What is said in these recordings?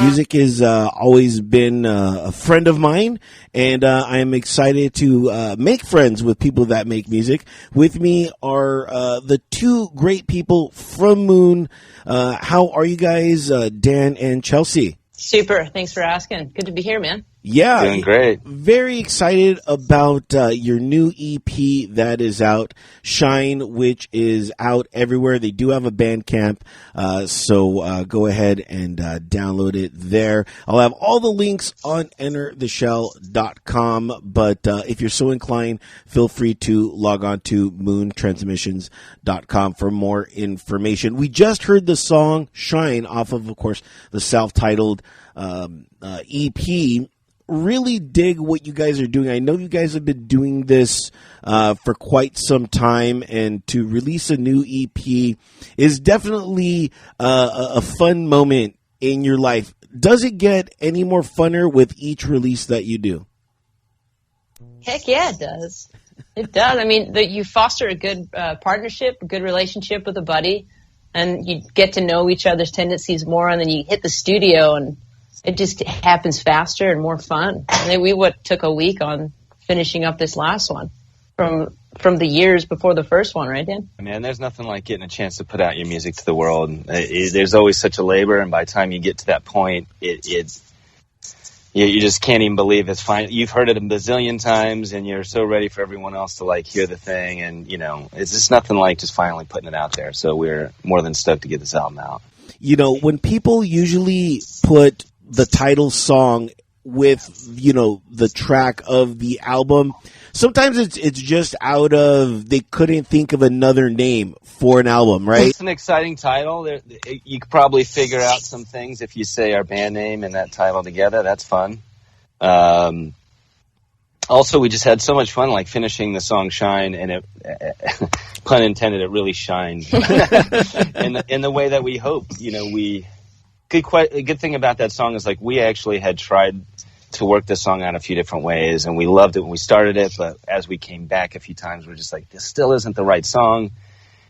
Music has always been a friend of mine, and I am excited to make friends with people that make music. With me are the two great people from Moon. How are you guys, Dan and Chelsea? Super. Thanks for asking. Good to be here, man. Yeah. Doing great. Very excited about your new EP that is out, Shine, which is out everywhere. They do have a Bandcamp, so go ahead and download it there. I'll have all the links on entertheshell.com, but if you're so inclined, feel free to log on to moontransmissions.com for more information. We just heard the song Shine off of course, the self-titled EP. Really dig what you guys are doing. I know you guys have been doing this for quite some time, and to release a new EP is definitely a fun moment in your life. Does it get any more funner with each release that you do? Heck yeah, it does. It does. I mean, you foster a good partnership, a good relationship with a buddy, and you get to know each other's tendencies more, and then you hit the studio and it just happens faster and more fun. I mean, we took a week on finishing up this last one from the years before the first one, right, Dan? Man, there's nothing like getting a chance to put out your music to the world. There's always such a labor, and by the time you get to that point, you just can't even believe it's fine. You've heard it a bazillion times, and you're so ready for everyone else to hear the thing, and it's just nothing like just finally putting it out there. So we're more than stoked to get this album out. When people usually put the title song with, the track of the album, sometimes it's just out of, they couldn't think of another name for an album, right? It's an exciting title. You could probably figure out some things if you say our band name and that title together. That's fun. Also, we just had so much fun, finishing the song Shine, and it, pun intended, it really shined in the way that we hoped. A good thing about that song is we actually had tried to work this song out a few different ways, and we loved it when we started it, but as we came back a few times, we're just this still isn't the right song,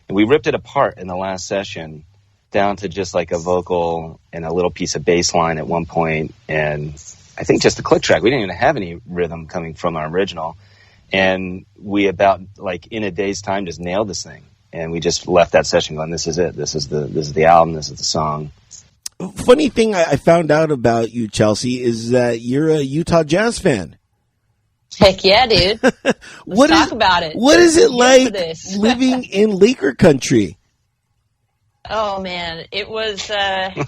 and we ripped it apart in the last session down to just a vocal and a little piece of bass line at one point, and I think just the click track. We didn't even have any rhythm coming from our original, and we about in a day's time just nailed this thing, and we just left that session going, this is it, this is the album, this is the song. Funny thing I found out about you, Chelsea, is that you're a Utah Jazz fan. Heck yeah, dude. Let's talk about it. What is it like living in Laker country? Oh man, it was. I'm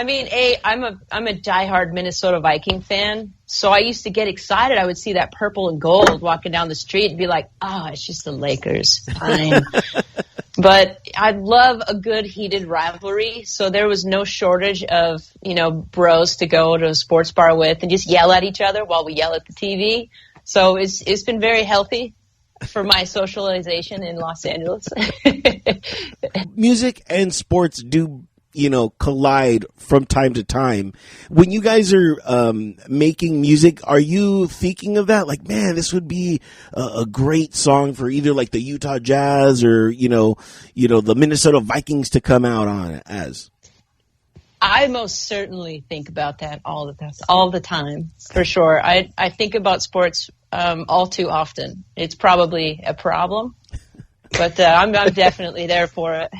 a diehard Minnesota Viking fan, so I used to get excited. I would see that purple and gold walking down the street and be like, it's just the Lakers. Fine. But I love a good heated rivalry, so there was no shortage of, bros to go to a sports bar with and just yell at each other while we yell at the TV. So it's been very healthy for my socialization in Los Angeles. Music and sports do collide from time to time. When you guys are making music, are you thinking of that? Man, this would be a great song for either the Utah Jazz or, the Minnesota Vikings to come out on as? I most certainly think about that all the time, for sure. I think about sports all too often. It's probably a problem, but I'm definitely there for it.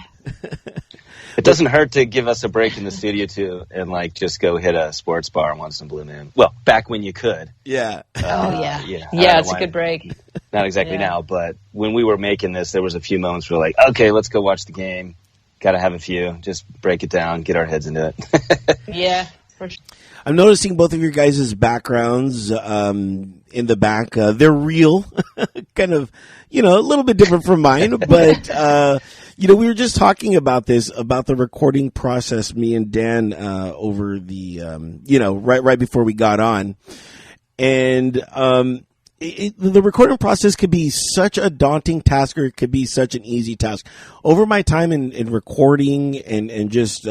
It doesn't hurt to give us a break in the studio too, and just go hit a sports bar once in a blue moon. Well, back when you could. Yeah. Yeah, it's a good break. Not exactly now, but when we were making this, there was a few moments where okay, let's go watch the game. Got to have a few. Just break it down, get our heads into it. Yeah, for sure. I'm noticing both of your guys' backgrounds in the back. They're real, kind of, a little bit different from mine, but. We were just talking about the recording process, me and Dan, over the, right before we got on. And the recording process could be such a daunting task, or it could be such an easy task. Over my time in recording and just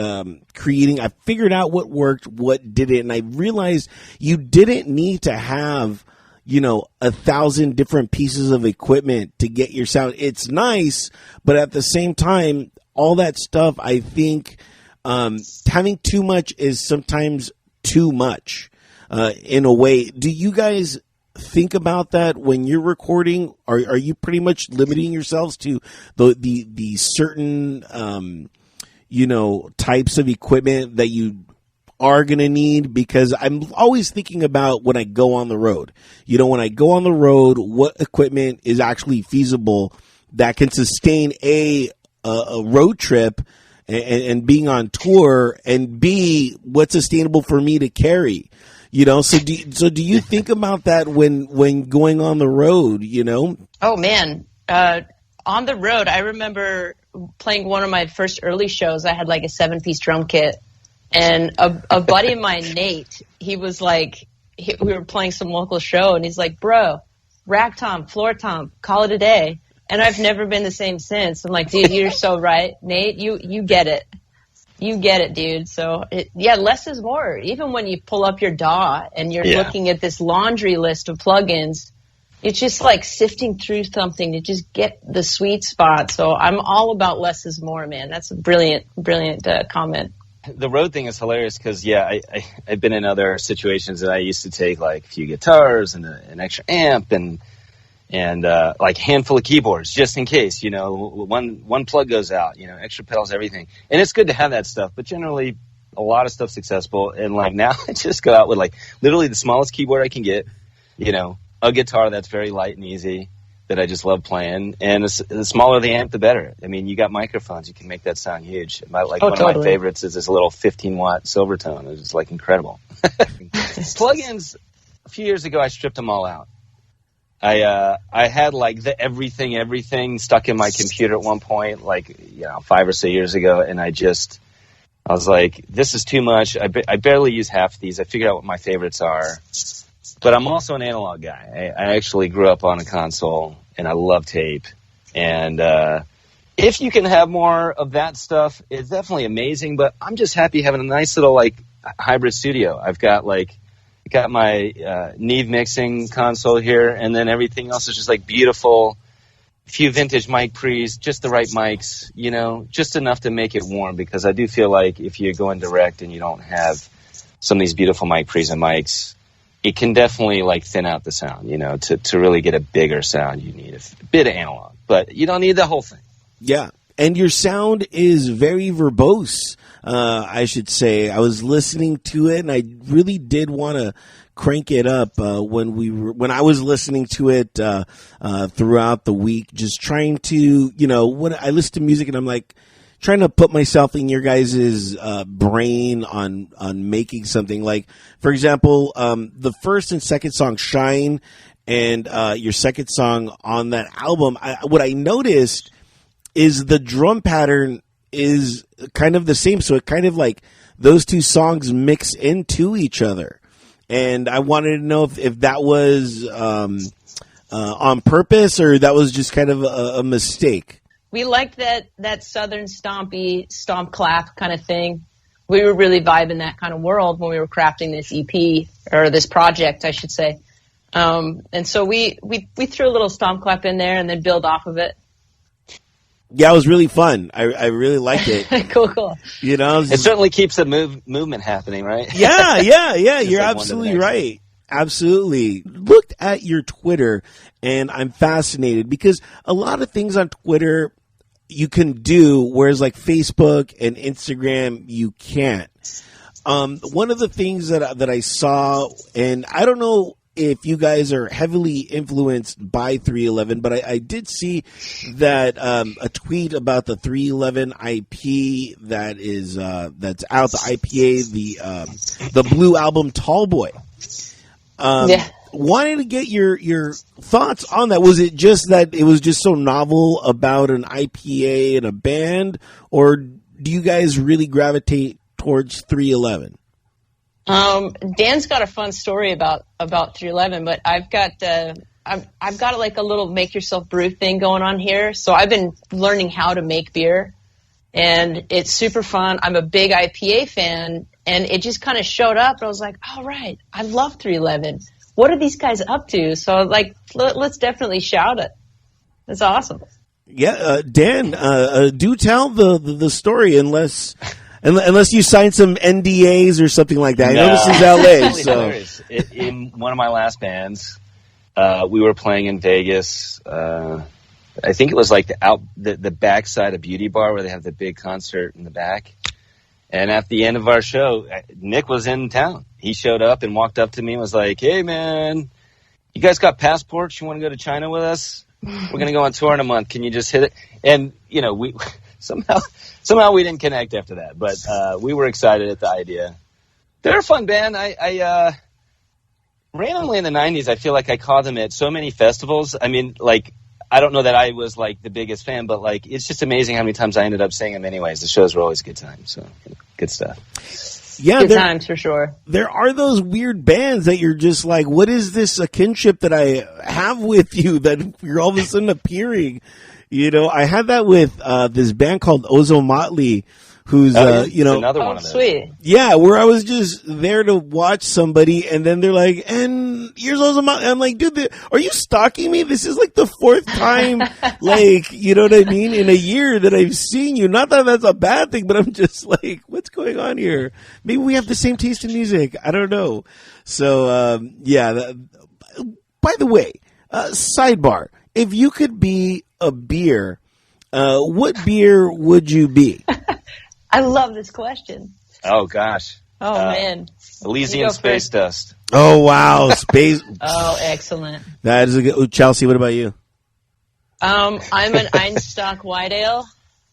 creating, I figured out what worked, what didn't, and I realized you didn't need to have 1,000 different pieces of equipment to get your sound. It's nice, but at the same time, all that stuff, I think, having too much is sometimes too much, in a way. Do you guys think about that when you're recording? Are you pretty much limiting yourselves to the certain, types of equipment that you are going to need? Because I'm always thinking about when I go on the road. When I go on the road, what equipment is actually feasible that can sustain a road trip and being on tour, and B, what's sustainable for me to carry. So do you think about that when going on the road? Oh man, on the road, I remember playing one of my first early shows. I had like a 7-piece drum kit, and a buddy of mine, Nate, he was like, we were playing some local show, and he's like, "Bro, rack tom, floor tom, call it a day." And I've never been the same since. I'm like, dude, you're so right, Nate. You get it. You get it, dude. So, less is more. Even when you pull up your DAW and you're looking at this laundry list of plugins, it's just like sifting through something to just get the sweet spot. So I'm all about less is more, man. That's a brilliant comment. The road thing is hilarious because, I've been in other situations that I used to take like a few guitars and an extra amp and like a handful of keyboards just in case, one plug goes out, extra pedals, everything. And it's good to have that stuff, but generally a lot of stuff's accessible. And like now I just go out with like literally the smallest keyboard I can get, a guitar that's very light and easy that I just love playing. And the smaller the amp, the better. I mean, you got microphones, you can make that sound huge. One of my favorites is this little 15-watt Silvertone. It's just like incredible. Plugins, a few years ago, I stripped them all out. I had like the everything stuck in my computer at one point, 5 or so years ago, and I was like, this is too much. I barely use half of these. I figured out what my favorites are, but I'm also an analog guy. I actually grew up on a console, and I love tape. And if you can have more of that stuff, it's definitely amazing. But I'm just happy having a nice little hybrid studio. I've got my Neve mixing console here, and then everything else is just like beautiful, few vintage mic pre's, just the right mics, just enough to make it warm, because I do feel like if you're going direct and you don't have some of these beautiful mic pre's and mics, it can definitely thin out the sound, to really get a bigger sound, you need a bit of analog, but you don't need the whole thing. Yeah. And your sound is very verbose, I should say. I was listening to it, and I really did want to crank it up when I was listening to it throughout the week. Just trying to, when I listen to music, and I'm like trying to put myself in your guys' brain on making something. Like, for example, the first and second song, "Shine," and your second song on that album. What I noticed is the drum pattern is kind of the same. So it kind of like those two songs mix into each other. And I wanted to know if that was on purpose, or that was just kind of a mistake. We liked that southern stompy, stomp clap kind of thing. We were really vibing that kind of world when we were crafting this EP, or this project, I should say. And so we threw a little stomp clap in there and then build off of it. Yeah, it was really fun. I really liked it. Cool. It certainly keeps the movement happening, right? Yeah. You're absolutely right. Absolutely. Looked at your Twitter, and I'm fascinated because a lot of things on Twitter you can do, whereas like Facebook and Instagram you can't. One of the things that I saw, and I don't know if you guys are heavily influenced by 311, but I did see that a tweet about the 311 IP that is that's out, the IPA, the Blue Album Tallboy. Wanted to get your thoughts on that. Was it just that it was just so novel about an IPA and a band, or do you guys really gravitate towards 311? Dan's got a fun story about 311, but I've got like a little make yourself brew thing going on here. So I've been learning how to make beer, and it's super fun. I'm a big IPA fan, and it just kind of showed up. And I was like, all right, I love 311. What are these guys up to? So like, let's definitely shout it. That's awesome. Yeah, Dan, do tell the story, unless Unless you sign some NDAs or something like that. I know this is LA, so. In one of my last bands, we were playing in Vegas. I think it was like the backside of Beauty Bar where they have the big concert in the back. And at the end of our show, Nick was in town. He showed up and walked up to me and was like, "Hey, man, you guys got passports? You want to go to China with us? We're going to go on tour in a month. Can you just hit it?" And, we somehow we didn't connect after that. But we were excited at the idea. They're a fun band. I randomly in the 90s, I feel like I caught them at so many festivals. I mean, like, I don't know that I was, like, the biggest fan, but, like, it's just amazing how many times I ended up seeing them anyways. The shows were always good times, so good stuff. Yeah, good times for sure. There are those weird bands that you're just like, what is this, a kinship that I have with you that you're all of a sudden appearing? I had that with this band called Ozo Motley, who's, another one of those. Sweet. Yeah, where I was just there to watch somebody, and then they're like, and here's Ozo Motley. I'm like, dude, are you stalking me? This is like the fourth time, like, you know what I mean, in a year that I've seen you. Not that that's a bad thing, but I'm just like, what's going on here? Maybe we have the same taste in music. I don't know. So, by the way, sidebar, if you could be a beer, what beer would you be? I love this question. Oh, gosh. Oh, man. Elysian Space Dust. Oh, wow. Space. Oh, excellent. That is a good. Chelsea, what about you? I'm an Einstock White Ale.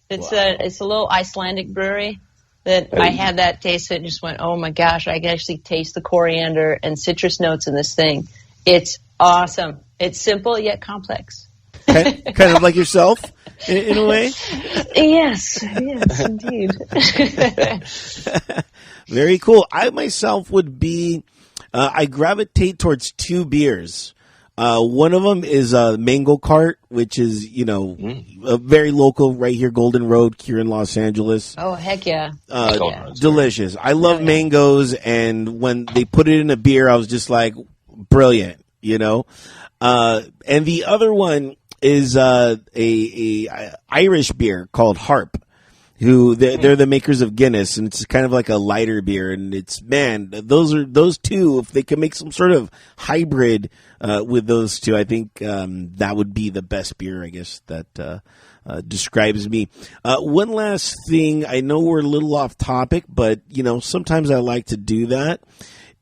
It's a little Icelandic brewery that I had that taste and just went, oh, my gosh, I can actually taste the coriander and citrus notes in this thing. It's awesome. It's simple yet complex. Kind of like yourself, in a way? Yes, indeed. Very cool. I myself would be, I gravitate towards two beers. One of them is Mango Cart, which is, very local right here, Golden Road here in Los Angeles. Oh, heck yeah. Delicious. I love mangoes, and when they put it in a beer, I was just like, brilliant, And the other one is a Irish beer called Harp, who they're the makers of Guinness, and it's kind of like a lighter beer. And it's, man, those two, if they can make some sort of hybrid with those two, I think that would be the best beer, I guess, that describes me. One last thing, I know we're a little off topic, but sometimes I like to do that,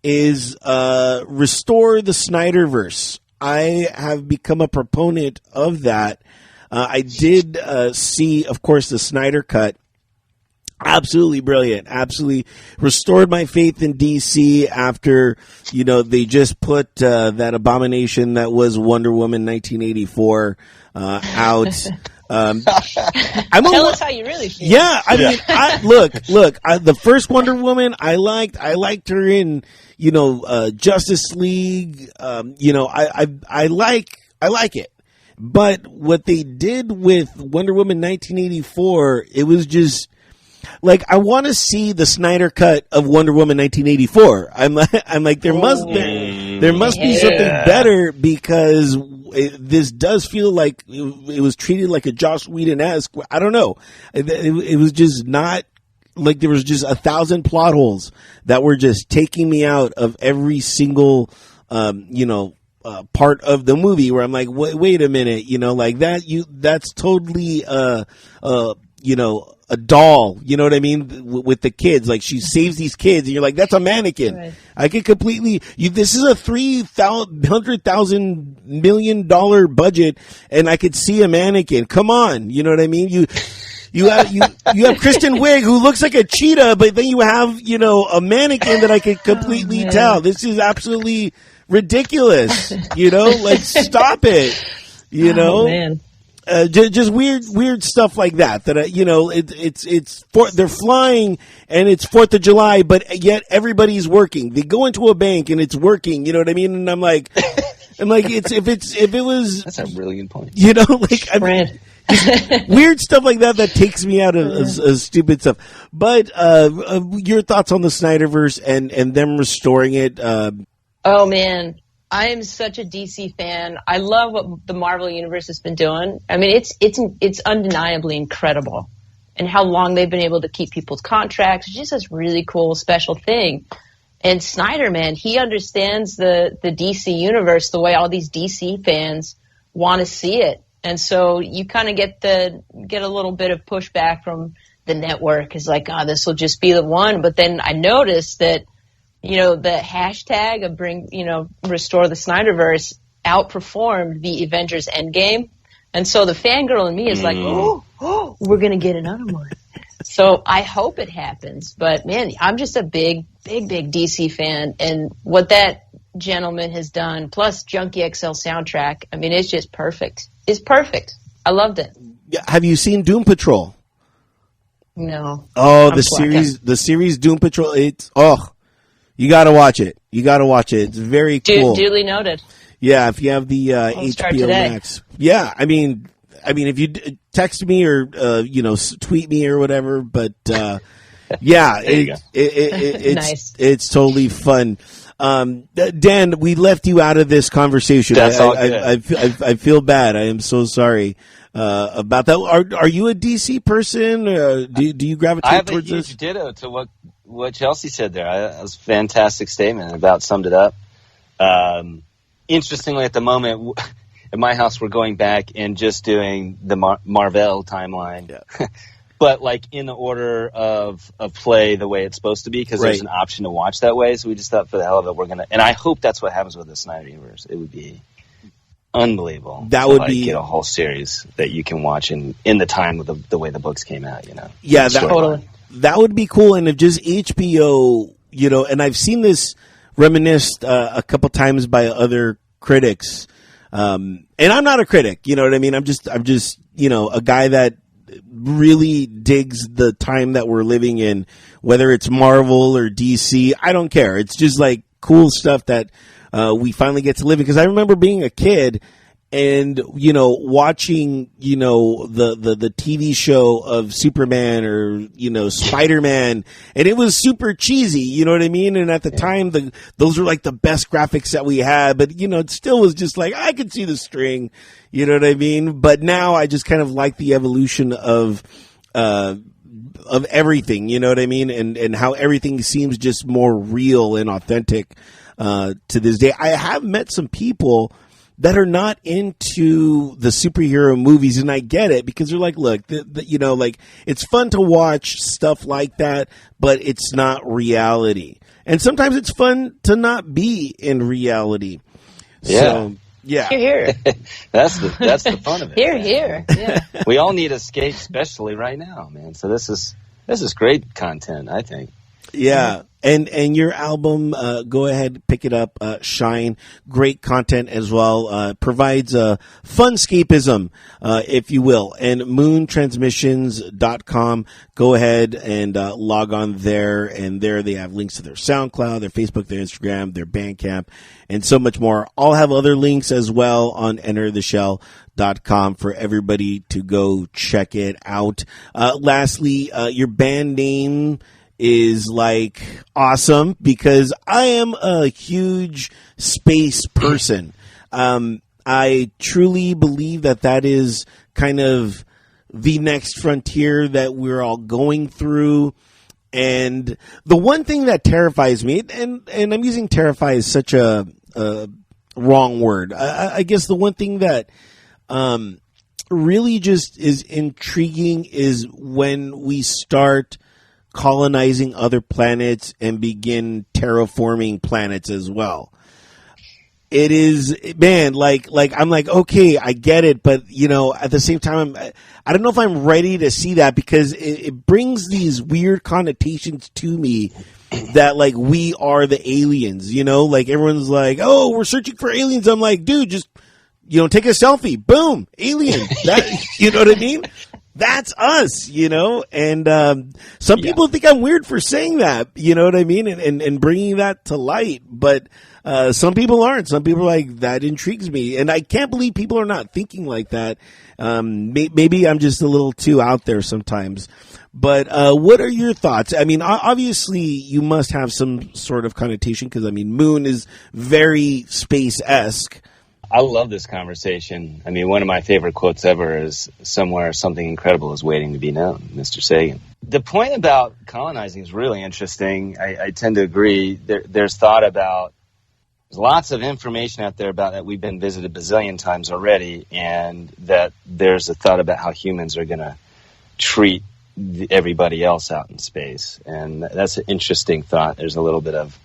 is restore the Snyderverse. I have become a proponent of that. I did see, of course, the Snyder Cut. Absolutely brilliant. Absolutely restored my faith in DC after, they just put that abomination that was Wonder Woman 1984 out. Tell us how you really feel. Yeah, I mean, the first Wonder Woman I liked her in, Justice League. I like it. But what they did with Wonder Woman 1984, it was just like, I want to see the Snyder Cut of Wonder Woman 1984. I'm like, there must be something better, because this does feel like it was treated like a Joss Whedon-esque. I don't know. It was just not like, there was just 1,000 plot holes that were just taking me out of every single, part of the movie, where I'm like, wait a minute, like that's totally, a doll, you know what I mean, with the kids. Like, she saves these kids, and you're like, that's a mannequin. Right. I could completely. This is a $300 million budget, and I could see a mannequin. Come on, you know what I mean? You have Kristen Wiig, who looks like a cheetah, but then you have a mannequin that I could completely tell. This is absolutely ridiculous. Like, stop it. Man. Just weird stuff like that. They're flying, and it's 4th of July, but yet everybody's working. They go into a bank and it's working. You know what I mean? And I'm like, if it was. That's a brilliant point. Weird stuff like that takes me out of stupid stuff. But your thoughts on the Snyderverse and them restoring it? Oh man. I am such a DC fan. I love what the Marvel Universe has been doing. I mean, it's undeniably incredible. and how long they've been able to keep people's contracts. It's just this really cool, special thing. And Snyder, man, he understands the DC universe the way all these DC fans want to see it. And so you kind of get a little bit of pushback from the network. Is like, oh, this will just be the one. But then I noticed that, the hashtag of restore the Snyderverse outperformed the Avengers Endgame. And so the fangirl in me is like, oh, we're going to get another one. So I hope it happens. But, man, I'm just a big, big, big DC fan. And what that gentleman has done, plus Junkie XL soundtrack, I mean, it's just perfect. It's perfect. I loved it. Have you seen Doom Patrol? No. Oh, the series Doom Patrol. You got to watch it. It's very cool. Duly noted. Yeah, if you have the HBO Max. Yeah, I mean, if you text me or tweet me or whatever, but yeah, nice. It's totally fun. Dan, we left you out of this conversation. That's all good. I feel bad. I am so sorry about that. Are you a DC person? Do you gravitate towards this? I have a huge ditto to what Chelsea said there. That was a fantastic statement. About summed it up. Interestingly, at the moment, at my house, we're going back and just doing the Marvel timeline. Yeah. But like in the order of play the way it's supposed to be, because there's an option to watch that way. So we just thought for the hell of it, we're going to, and I hope that's what happens with the Snyder Universe. It would be unbelievable. That would be get a whole series that you can watch in the time of the way the books came out, Yeah, that would be cool. And if just HBO, and I've seen this reminisced a couple times by other critics. And I'm not a critic, you know what I mean? I'm just a guy that really digs the time that we're living in, whether it's Marvel or DC. I don't care. It's just like cool stuff that we finally get to live in. Because I remember being a kid and watching the TV show of Superman or Spider-Man, and it was super cheesy, you know what I mean? And at the time, those were like the best graphics that we had, but it still was just like I could see the string, you know what I mean? But now I just kind of like the evolution of everything, you know what I mean? And how everything seems just more real and authentic to this day. I have met some people that are not into the superhero movies, and I get it, because they're like, look, it's fun to watch stuff like that, but it's not reality. And sometimes it's fun to not be in reality. Yeah. So, yeah. Here. That's the fun of it. Here. Yeah. We all need escape, especially right now, man. So this is great content, I think. Yeah. And your album, go ahead, pick it up, Shine. Great content as well. Provides a fun escapism, if you will. And moontransmissions.com. Go ahead and log on there. And there they have links to their SoundCloud, their Facebook, their Instagram, their Bandcamp, and so much more. I'll have other links as well on entertheshell.com for everybody to go check it out. Lastly, your band name is like awesome, because I am a huge space person. I truly believe that is kind of the next frontier that we're all going through. And the one thing that terrifies me, and I'm using terrify as such a wrong word. I guess the one thing that really just is intriguing is when we start colonizing other planets and begin terraforming planets as well. It is, man, like I'm like, okay, I get it, but at the same time, I don't know if I'm ready to see that, because it brings these weird connotations to me that like we are the aliens, like everyone's like, oh, we're searching for aliens. I'm like, dude, just take a selfie, boom, alien. That, you know what I mean? That's us, and some people think I'm weird for saying that, you know what I mean, and bringing that to light, but some people aren't. Some people are like, that intrigues me, and I can't believe people are not thinking like that. Maybe I'm just a little too out there sometimes, but what are your thoughts? I mean, obviously you must have some sort of connotation, because, I mean, Moon is very space-esque. I love this conversation. I mean, one of my favorite quotes ever is somewhere something incredible is waiting to be known, Mr. Sagan. The point about colonizing is really interesting. I tend to agree. There's thought about, there's lots of information out there about that we've been visited a bazillion times already, and that there's a thought about how humans are going to treat everybody else out in space. And that's an interesting thought. There's a little bit of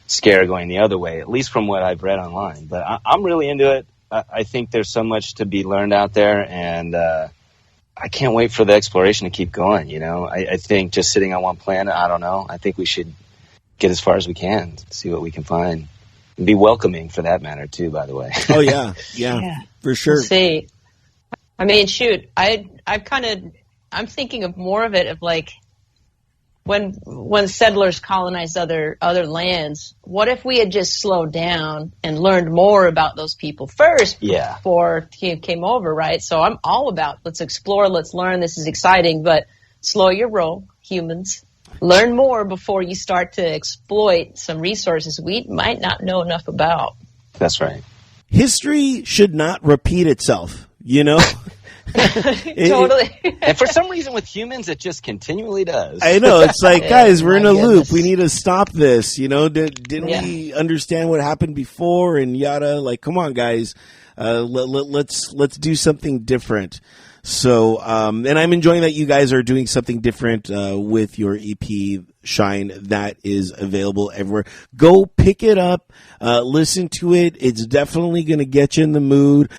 scare going the other way, at least from what I've read online. But I'm really into it. I think there's so much to be learned out there, and I can't wait for the exploration to keep going. You know, I think just sitting on one planet, I don't know. I think we should get as far as we can, see what we can find, and be welcoming for that matter too. By the way. Oh yeah, for sure. We'll see, I mean, shoot, I'm thinking of more of it of like, when settlers colonized other lands, what if we had just slowed down and learned more about those people first before he came over, right? So I'm all about, let's explore, let's learn, this is exciting, but slow your roll, humans. Learn more before you start to exploit some resources we might not know enough about. That's right. History should not repeat itself, you know? Totally. And for some reason with humans, it just continually does. I know. It's like, guys, we're in a goodness. loop. We need to stop this. You know, didn't we understand what happened before and yada? Like, come on, guys. Let's do something different. So, and I'm enjoying that you guys are doing something different with your EP Shine that is available everywhere. Go pick it up, listen to it. It's definitely going to get you in the mood.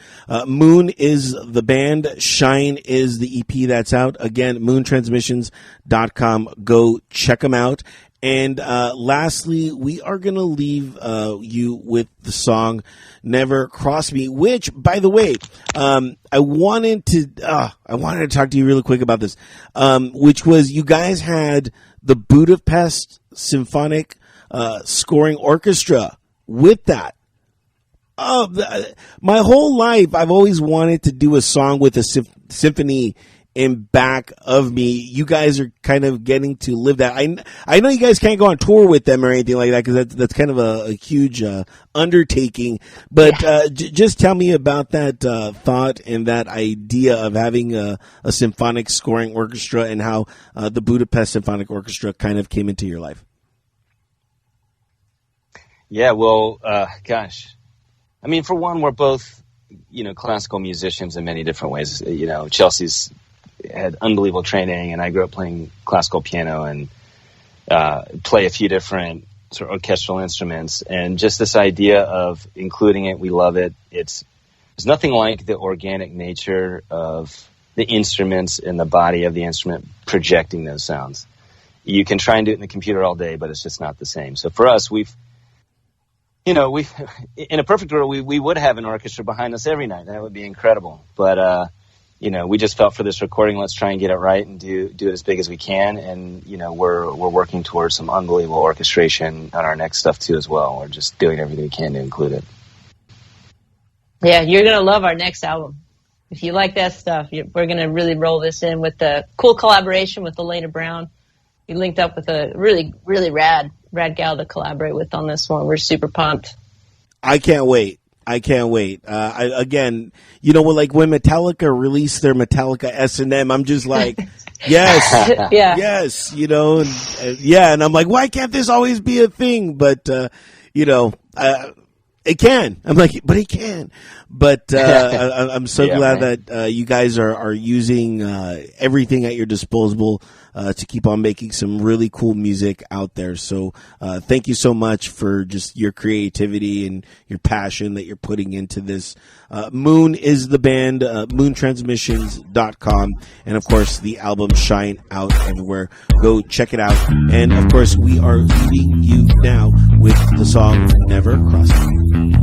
Moon is the band. Shine is the EP that's out. Again, moontransmissions.com. Go check them out. And lastly, we are going to leave you with the song Never Cross Me, which, by the way, I wanted to talk to you really quick about this, which was you guys had the Budapest Symphonic Scoring Orchestra with that. My whole life, I've always wanted to do a song with a symphony in back of me. You guys are kind of getting to live that. I know you guys can't go on tour with them or anything like that because that's kind of a huge undertaking. But just tell me about that thought and that idea of having a symphonic scoring orchestra and how the Budapest Symphonic Orchestra kind of came into your life. Yeah, well, gosh. I mean, for one, we're both, classical musicians in many different ways. Chelsea's had unbelievable training, and I grew up playing classical piano and play a few different sort of orchestral instruments. And just this idea of including it, we love it. There's nothing like the organic nature of the instruments and the body of the instrument projecting those sounds. You can try and do it in the computer all day, but it's just not the same. So for us, we in a perfect world, we would have an orchestra behind us every night. That would be incredible. But we just felt for this recording, let's try and get it right and do it as big as we can. And, we're working towards some unbelievable orchestration on our next stuff too as well. We're just doing everything we can to include it. Yeah, you're going to love our next album. If you like that stuff, we're going to really roll this in with the cool collaboration with Elena Brown. We linked up with a really, really rad gal to collaborate with on this one. We're super pumped. I can't wait. Again, when Metallica released their Metallica S&M, I'm just like, yes, yes, and I'm like, why can't this always be a thing? But, it can. I'm like, but it can. But I'm so glad that you guys are using everything at your disposal to keep on making some really cool music out there. So thank you so much for just your creativity and your passion that you're putting into this. Moon is the band, moontransmissions.com. And, of course, the album Shine Out Everywhere. Go check it out. And, of course, we are leaving you now with the song Never Cross Me.